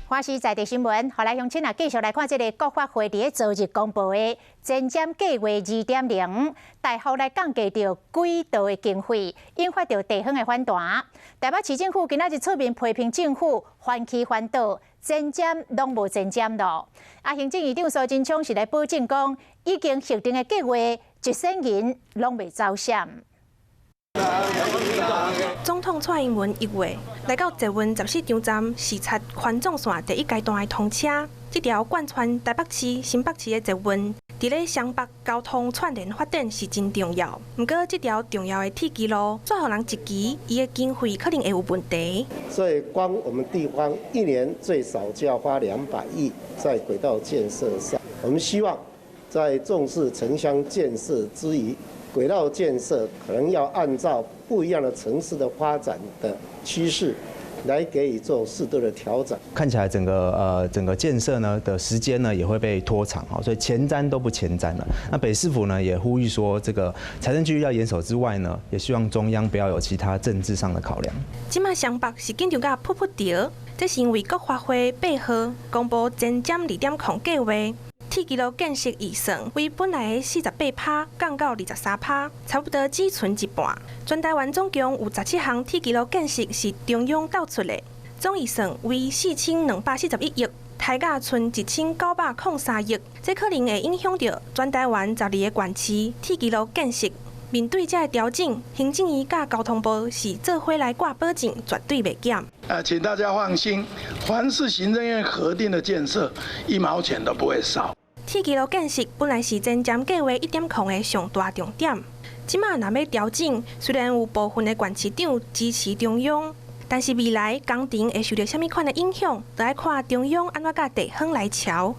欢喜在地新闻，后来乡亲啊，继续来看这个国发会伫昨日公布的增减计划2.0，大幅来降低着轨道的经费，引发着地方的反弹。台北市政府今仔日出面批评政府反起反倒，增减拢无增减咯。行政院长苏贞昌是来保证讲，已经设定的计划1仙银拢未走闪。 总统蔡英文1月来到捷运14场站视察环状线第1阶段的通车，这条贯穿台北市、新北市的捷运，伫咧双北交通串联发展是真重要。不过，这条重要的铁基路，最互人一期，伊的经费可能会有问题。所以，光我们地方1年最少就要花200亿在轨道建设上。我们希望在重视城乡建设之余， 轨道建设可能要按照不一样的城市的发展的趋势，来给予做适度的调整。看起来整个建设呢的时间呢也会被拖长哈，所以前瞻都不前瞻了。那北市府呢也呼吁说，这个财政纪律要严守之外呢，也希望中央不要有其他政治上的考量。即马双北是紧张甲噗掉，这是因为国发会8号公布增减2.0计划。 铁基路建设预算为本来的48%降到23%，差不多只存一半。全台湾总共有17项铁基路建设是中央倒出的，总预算为4241亿，台价存1903亿，这可能会影响到全台湾12个县市铁基路建设。面对这个调整，行政院甲交通部是做伙来挂保证，绝对袂减。请大家放心，凡是行政院核定的建设，1毛钱都不会少。 铁基路建设本来是增减计划1.0的上大重点，即马若要调整，虽然有部分的县市长支持中央，但是未来工程会受到什么款的影响，就要看中央安怎甲地方来瞧。